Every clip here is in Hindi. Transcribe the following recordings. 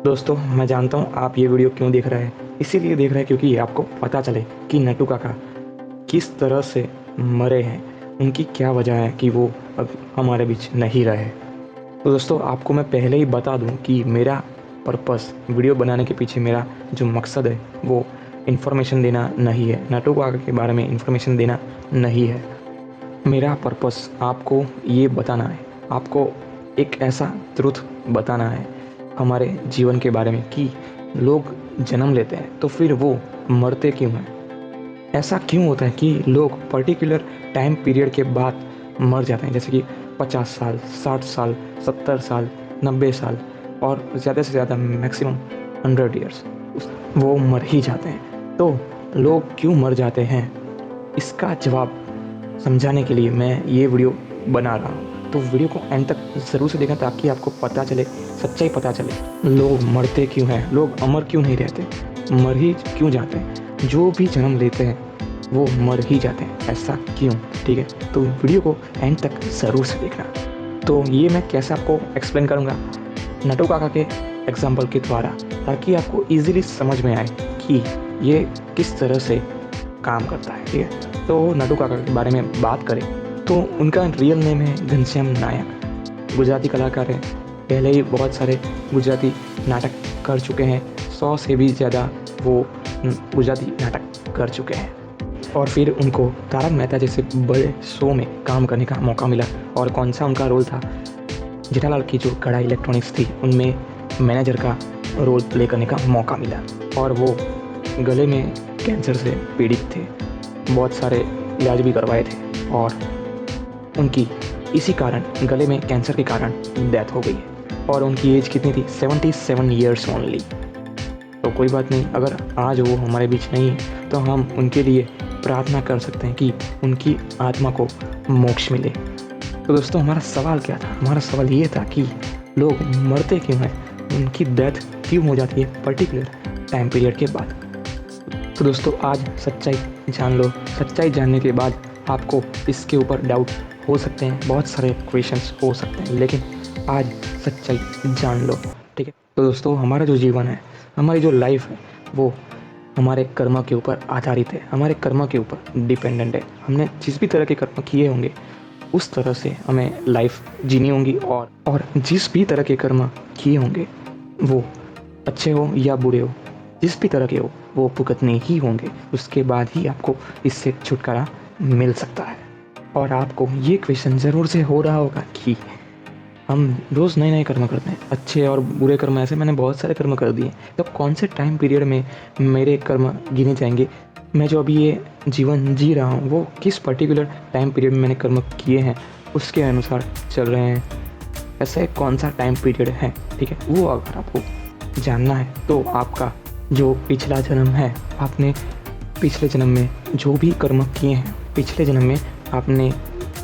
दोस्तों, मैं जानता हूँ आप ये वीडियो क्यों देख रहे हैं। इसीलिए देख रहे हैं क्योंकि आपको पता चले कि नट्टू काका किस तरह से मरे हैं, उनकी क्या वजह है कि वो अब हमारे बीच नहीं रहे। तो दोस्तों, आपको मैं पहले ही बता दूं कि मेरा पर्पस वीडियो बनाने के पीछे मेरा जो मकसद है वो इन्फॉर्मेशन देना नहीं है, नट्टू काका के बारे में इन्फॉर्मेशन देना नहीं है। मेरा पर्पस आपको ये बताना है, आपको एक ऐसा ट्रुथ बताना है हमारे जीवन के बारे में कि लोग जन्म लेते हैं तो फिर वो मरते क्यों हैं। ऐसा क्यों होता है कि लोग पर्टिकुलर टाइम पीरियड के बाद मर जाते हैं, जैसे कि 50 साल, 60 साल, 70 साल, 90 साल और ज़्यादा से ज़्यादा मैक्सिमम 100 ईयर्स वो मर ही जाते हैं। तो लोग क्यों मर जाते हैं, इसका जवाब समझाने के लिए मैं ये वीडियो बना रहा हूँ। तो वीडियो को एंड तक ज़रूर से देखना ताकि आपको पता चले, सच्चाई पता चले लोग मरते क्यों हैं, लोग अमर क्यों नहीं रहते, मर ही क्यों जाते हैं। जो भी जन्म लेते हैं वो मर ही जाते हैं, ऐसा क्यों? ठीक है, तो वीडियो को एंड तक ज़रूर से देखना। तो ये मैं कैसे आपको एक्सप्लेन करूँगा नट्टू काका के एग्जाम्पल के द्वारा, ताकि आपको ईजिली समझ में आए कि ये किस तरह से काम करता है। ठीक है, तो नट्टू काका के बारे में बात करें तो उनका रियल नेम है घनश्याम नायक। गुजराती कलाकार हैं, पहले ही बहुत सारे गुजराती नाटक कर चुके हैं, 100 से भी ज़्यादा वो गुजराती नाटक कर चुके हैं। और फिर उनको तारक मेहता जैसे बड़े शो में काम करने का मौका मिला। और कौन सा उनका रोल था, जेठालाल की जो कड़ा इलेक्ट्रॉनिक्स थी उनमें मैनेजर का रोल प्ले करने का मौका मिला। और वो गले में कैंसर से पीड़ित थे, बहुत सारे इलाज भी करवाए थे और उनकी इसी कारण गले में कैंसर के कारण डेथ हो गई है। और उनकी एज कितनी थी? 77 ईयर्स ओनली। तो कोई बात नहीं, अगर आज वो हमारे बीच नहीं है तो हम उनके लिए प्रार्थना कर सकते हैं कि उनकी आत्मा को मोक्ष मिले। तो दोस्तों, हमारा सवाल क्या था? हमारा सवाल ये था कि लोग मरते क्यों हैं, उनकी डेथ क्यों हो जाती है पर्टिकुलर टाइम पीरियड के बाद। तो दोस्तों, आज सच्चाई जान लो। सच्चाई जानने के बाद आपको इसके ऊपर डाउट हो सकते हैं, बहुत सारे क्वेश्चंस हो सकते हैं, लेकिन आज सच्चाई जान लो। ठीक है, तो दोस्तों, हमारा जो जीवन है, हमारी जो लाइफ है, वो हमारे कर्म के ऊपर आधारित है, हमारे कर्म के ऊपर डिपेंडेंट है। हमने जिस भी तरह के कर्म किए होंगे उस तरह से हमें लाइफ जीनी होगी। और जिस भी तरह के कर्म किए होंगे वो अच्छे हो या बुरे हो, जिस भी तरह के हो वो भुगतने ही होंगे। उसके बाद ही आपको इससे छुटकारा मिल सकता है। और आपको ये क्वेश्चन ज़रूर से हो रहा होगा कि हम रोज़ नए नए कर्म करते हैं, अच्छे और बुरे कर्म, ऐसे मैंने बहुत सारे कर्म कर दिए, तो कौन से टाइम पीरियड में मेरे कर्म गिने जाएंगे? मैं जो अभी ये जीवन जी रहा हूँ वो किस पर्टिकुलर टाइम पीरियड में मैंने कर्म किए हैं उसके अनुसार चल रहे हैं, ऐसे कौन सा टाइम पीरियड है। ठीक है, वो अगर आपको जानना है तो आपका जो पिछला जन्म है, आपने पिछले जन्म में जो भी कर्म किए हैं, पिछले जन्म में आपने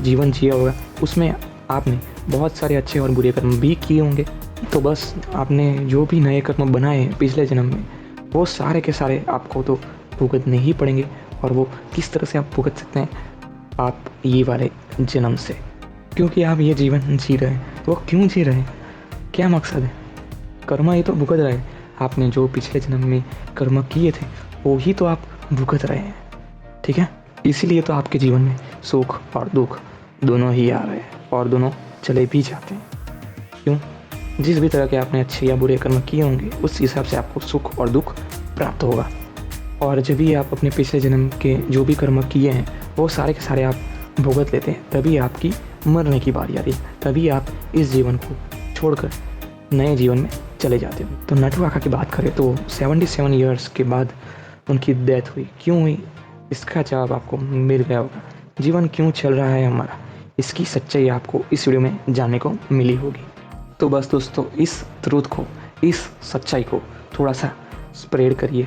जीवन जिया होगा, उसमें आपने बहुत सारे अच्छे और बुरे कर्म भी किए होंगे। तो बस आपने जो भी नए कर्म बनाए हैं पिछले जन्म में, वो सारे के सारे आपको तो भुगतने ही पड़ेंगे। और वो किस तरह से आप भुगत सकते हैं? आप ये वाले जन्म से, क्योंकि आप ये जीवन जी रहे हैं तो वो क्यों जी रहे हैं, क्या मकसद है? कर्म ही तो भुगत रहे हैं। आपने जो पिछले जन्म में कर्म किए थे वो ही तो आप भुगत रहे हैं। ठीक है, इसीलिए तो आपके जीवन में सुख और दुख दोनों ही आ रहे हैं और दोनों चले भी जाते हैं। क्यों? जिस भी तरह के आपने अच्छे या बुरे कर्म किए होंगे उस हिसाब से आपको सुख और दुख प्राप्त होगा। और जब भी आप अपने पिछले जन्म के जो भी कर्म किए हैं वो सारे के सारे आप भुगत लेते हैं, तभी आपकी मरने की बारी आती है, तभी आप इस जीवन को छोड़कर नए जीवन में चले जाते हो। तो नट्टू काका की बात करें तो 77 ईयर्स के बाद उनकी डेथ हुई। क्यों हुई, इसका जवाब आपको मिल गया होगा। जीवन क्यों चल रहा है हमारा, इसकी सच्चाई आपको इस वीडियो में जानने को मिली होगी। तो बस दोस्तों, इस ट्रूथ को, इस सच्चाई को थोड़ा सा स्प्रेड करिए,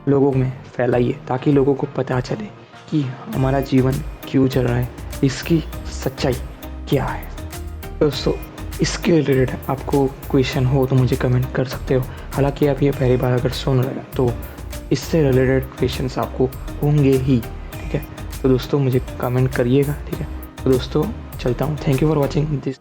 लोगों में फैलाइए, ताकि लोगों को पता चले कि हमारा जीवन क्यों चल रहा है, इसकी सच्चाई क्या है। दोस्तों, इसके रिलेटेड आपको क्वेश्चन हो तो मुझे कमेंट कर सकते हो। हालांकि आप ये पहली बार अगर सुन रहे हैं तो इससे रिलेटेड क्वेश्चंस आपको होंगे ही। ठीक है, तो दोस्तों मुझे कमेंट करिएगा। ठीक है, तो दोस्तों चलता हूँ। Thank you for watching this.